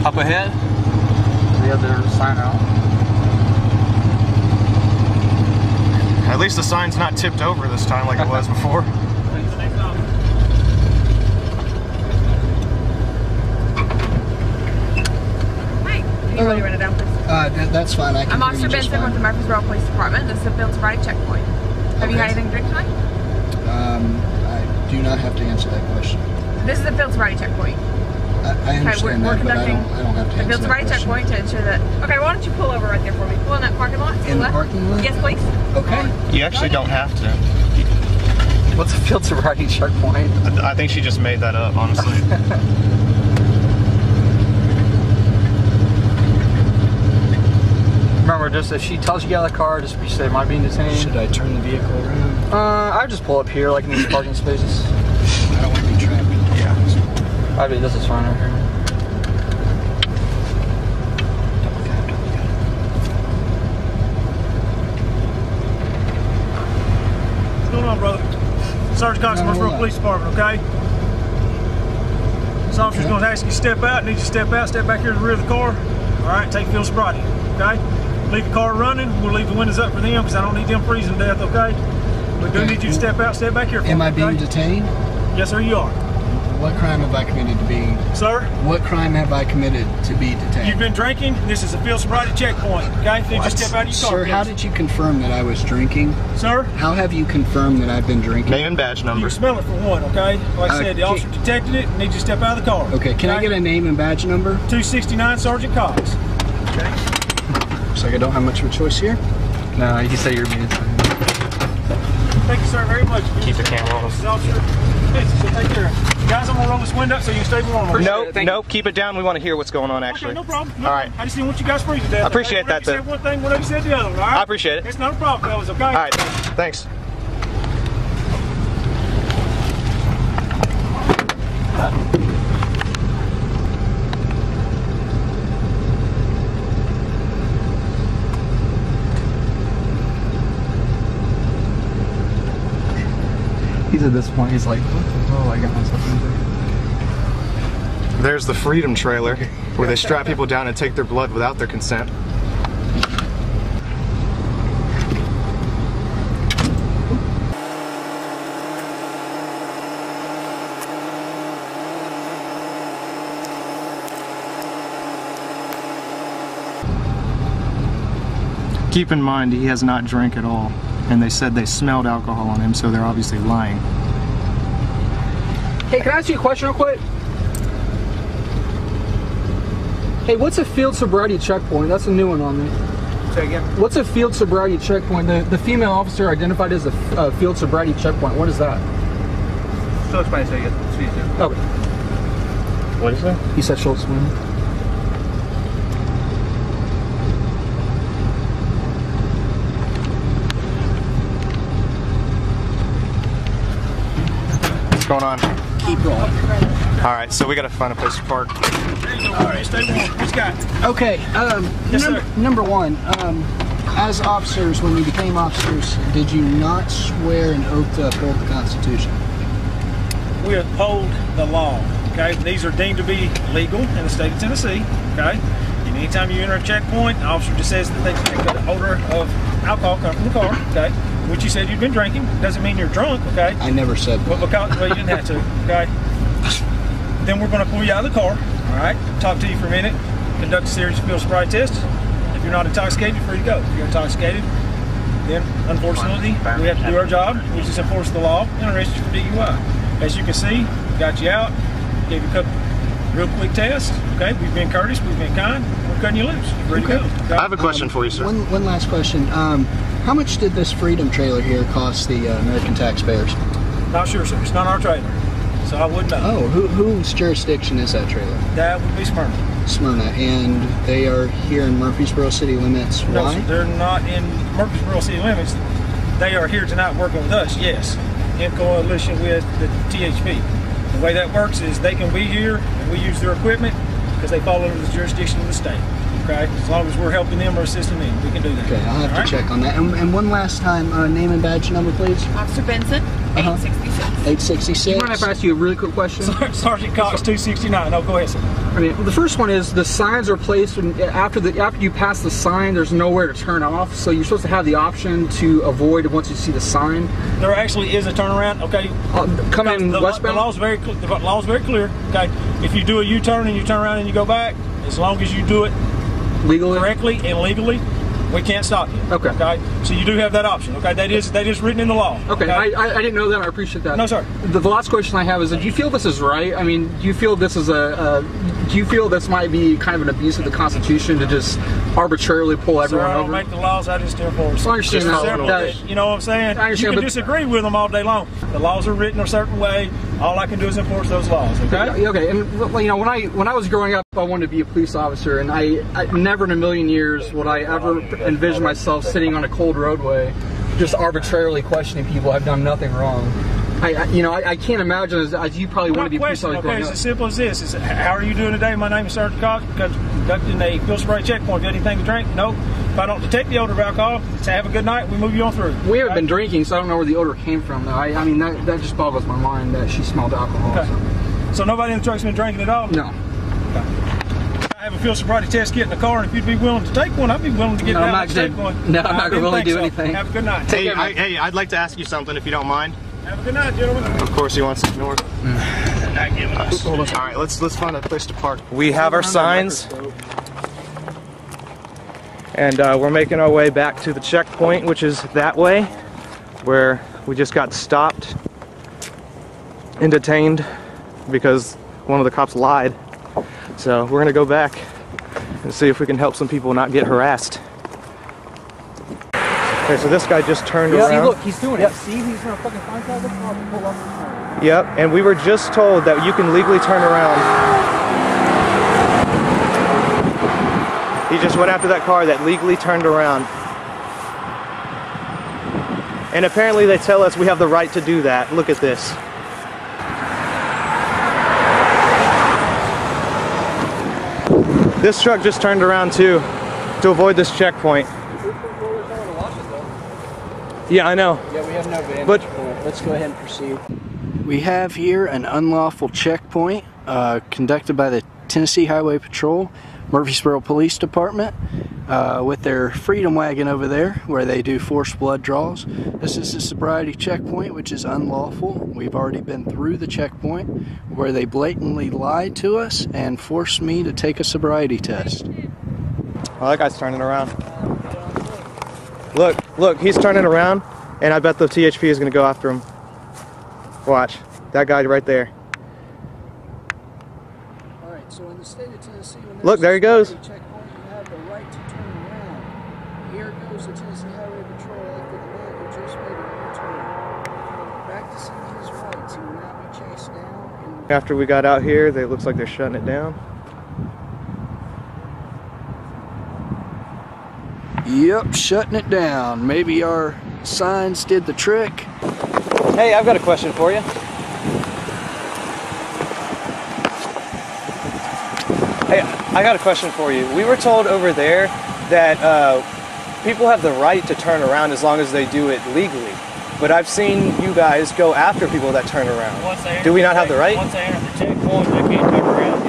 Up ahead. The other sign out. At least the sign's not tipped over this time like it was before. You want to run it down, please? That's fine. I'm Officer Benson with the Murfreesboro Police Department. This is a field sobriety checkpoint. Have you had anything to drink tonight? I do not have to answer that question. This is a field sobriety checkpoint. I understand we're that, but I conducting don't have to answer a field sobriety checkpoint to ensure that. Okay, why don't you pull over right there for me? Pull in that parking lot. In the parking lot? Yes, please. Okay. You actually don't have to. What's a field sobriety checkpoint? I think she just made that up, honestly. Remember, just if she tells you to get out of the car, just say, am I being detained? Should I turn the vehicle around? I just pull up here, like in these parking spaces. I don't want to be trapped. Yeah. I mean, this is fine right here. What's going on, brother? Sergeant Cox, Murfreesboro Police Department, okay? This officer's going to ask you to step out. Need you to step out, step back here to the rear of the car. All right, take field sobriety, okay? Leave the car running. We'll leave the windows up for them because I don't need them freezing to death, okay? We do need you to step out, step back here for me, Am I being detained? Yes, sir, you are. What crime have I committed to be? Sir? What crime have I committed to be detained? You've been drinking. This is a field sobriety checkpoint, okay? Need you to step out of your car, Sir, please. how did you confirm that I was drinking? Sir? How have you confirmed that I've been drinking? Name and badge number. You can smell it for one, okay? Like I said, the officer detected it and need you to step out of the car. Okay, can I get a name and badge number? 269 Sergeant Cox. Okay. Looks like I don't have much of a choice here. No, you said you're being detained. Thank you, sir, very much. Keep the camera on us. Officer, take care. Guys, I'm gonna roll this window up so you can stay warm. Nope, keep it down. We want to hear what's going on, actually. Okay, no problem. All right. I just didn't want you guys freezing to death. I appreciate that, though. You said one thing, whatever you said the other, all right? I appreciate it. It's not a problem, fellas, okay? All right, thanks. He's at this point, he's like, what the hell I got myself into? There's the Freedom trailer where they strap people down and take their blood without their consent. Keep in mind, he has not drank at all, and they said they smelled alcohol on him, so they're obviously lying. Hey, can I ask you a question real quick? Hey, what's a field sobriety checkpoint? That's a new one on me. Say again? What's a field sobriety checkpoint? The female officer identified as a field sobriety checkpoint. What is that? So explain it so you get it. Okay. What is that? He said Schultz win. What's going on? Keep rolling. All right, so we got to find a place to park. There you go. All right, stay warm. What you got? Okay, Yes, sir. number one, as officers, when you became officers, did you not swear an oath to uphold the Constitution? We uphold the law, okay? These are deemed to be legal in the state of Tennessee, okay? And anytime you enter a checkpoint, the officer just says that they got an odor of alcohol coming from the car, okay? Which you said you've been drinking. Doesn't mean you're drunk, okay? I never said that. Well, you didn't have to, okay? Then we're going to pull you out of the car, all right? Talk to you for a minute, conduct a series of field sobriety tests. If you're not intoxicated, you're free to go. If you're intoxicated, then unfortunately, we have to do our job, which is enforce the law and arrest you for DUI. As you can see, got you out, gave you a couple real quick tests, okay? We've been courteous, we've been kind, we're cutting you loose. You're ready to go. Okay? I have a question for you, sir. One last question. How much did this Freedom trailer here cost the American taxpayers? Not sure, sir. It's not our trailer, so I wouldn't know. Oh, whose jurisdiction is that trailer? That would be Smyrna. Smyrna, and they are here in Murfreesboro city limits. No, Why? sir, they're not in Murfreesboro city limits. They are here tonight working with us, yes, in coalition with the THP. The way that works is they can be here and we use their equipment because they fall under the jurisdiction of the state. Okay, as long as we're helping them or assisting them, we can do that. Okay, I'll have to check on that. And one last time, name and badge number, please. Officer Benson, 866. 866. Do you mind if I ask you a really quick question? Sergeant Cox, 269. No, go ahead, sir. I mean, the first one is the signs are placed after you pass the sign. There's nowhere to turn off, so you're supposed to have the option to avoid it once you see the sign. There actually is a turnaround. Okay. Come in westbound. The law's very clear. Okay. If you do a U-turn and you turn around and you go back, as long as you do it legally, correctly and legally, we can't stop you. Okay. Okay. So you do have that option. Okay. That is written in the law. Okay. I didn't know that. I appreciate that. No, sir. The last question I have is: do you feel this is right? I mean, do you feel this is do you feel this might be kind of an abuse of the Constitution to just arbitrarily pull everyone I don't over? make the laws. I just enforce. I understand that. You know what I'm saying? I understand, you can disagree with them all day long. The laws are written a certain way. All I can do is enforce those laws. Okay. Okay. And you know, when I was growing up, I wanted to be a police officer, and I never in a million years would I ever envision myself sitting on a cold roadway, just arbitrarily questioning people. I've done nothing wrong. I can't imagine as you probably want to be a police officer. Okay, it's as simple as this. It's, how are you doing today? My name is Sergeant Cox. Conducting a field sobriety checkpoint. Got anything to drink? No. If I don't detect the odor of alcohol, say have a good night. We move you on through. We haven't been drinking, so I don't know where the odor came from. Though I mean that just boggles my mind that she smelled alcohol. Okay. So nobody in the truck's been drinking at all? No. Okay. I have a field sobriety test kit in the car, and if you'd be willing to take one, I'd be willing to get down and take one. No, I'm not willing to do anything. Have a good night. Hey, I'd like to ask you something if you don't mind. Have a good night, gentlemen. Of course he wants to ignore. Not giving us. All right, let's find a place to park. We have our signs, and we're making our way back to the checkpoint, which is that way, where we just got stopped and detained because one of the cops lied. So we're gonna go back and see if we can help some people not get harassed. Okay, so this guy just turned around. See, look, he's doing it. See, he's gonna fucking find out. Look, I'll pull up the sign. Yep, and we were just told that you can legally turn around. He just went after that car that legally turned around. And apparently they tell us we have the right to do that. Look at this. This truck just turned around too, to avoid this checkpoint. Yeah, I know. Yeah, we have no vantage But point. Let's go ahead and proceed. We have here an unlawful checkpoint conducted by the Tennessee Highway Patrol, Murfreesboro Police Department, with their Freedom Wagon over there, where they do forced blood draws. This is a sobriety checkpoint, which is unlawful. We've already been through the checkpoint, where they blatantly lied to us and forced me to take a sobriety test. oh, that guy's turning around. Look, he's turning around, and I bet the THP is going to go after him. Watch, that guy right there. All right, so in the state of Tennessee, when Look, there he goes. checkpoint, you have the right to turn around. Here goes the Tennessee Highway Patrol after the man who just made a U-turn. Practicing his rights, he will not be chased down. After we got out here, it looks like they're shutting it down. Yep, shutting it down. Maybe our signs did the trick. Hey, I've got a question for you. Hey, I got a question for you. We were told over there that people have the right to turn around as long as they do it legally. But I've seen you guys go after people that turn around. Do we not have the right? Once they enter the checkpoint, they can't turn around.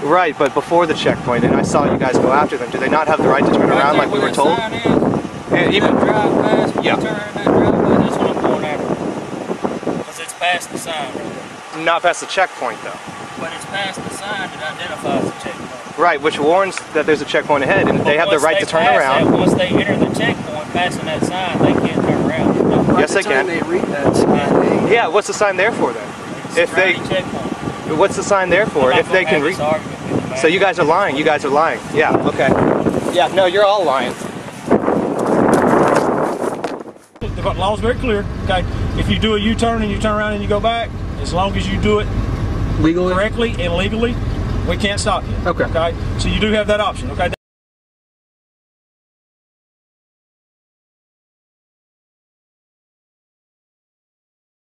Right, but before the checkpoint, and I saw you guys go after them. Do they not have the right to turn around like we were told? And even drive past, when you turn that driveway, that's what I'm going after. Because it's past the sign right there. Not past the checkpoint, though. But it's past the sign that identifies the checkpoint. Right, which warns that there's a checkpoint ahead, and they have the right to turn around. Once they enter the checkpoint, passing that sign, they can't turn around. Yes, they can. They read that sign. Yeah, what's the sign there for then? If they, what's the sign there for? If they can read. So you guys are lying. You guys are lying. Yeah. Okay. Yeah. No, you're all lying. The law's very clear. Okay. If you do a U-turn and you turn around and you go back, as long as you do it legally, correctly and legally, we can't stop you. Okay. Okay. So you do have that option. Okay.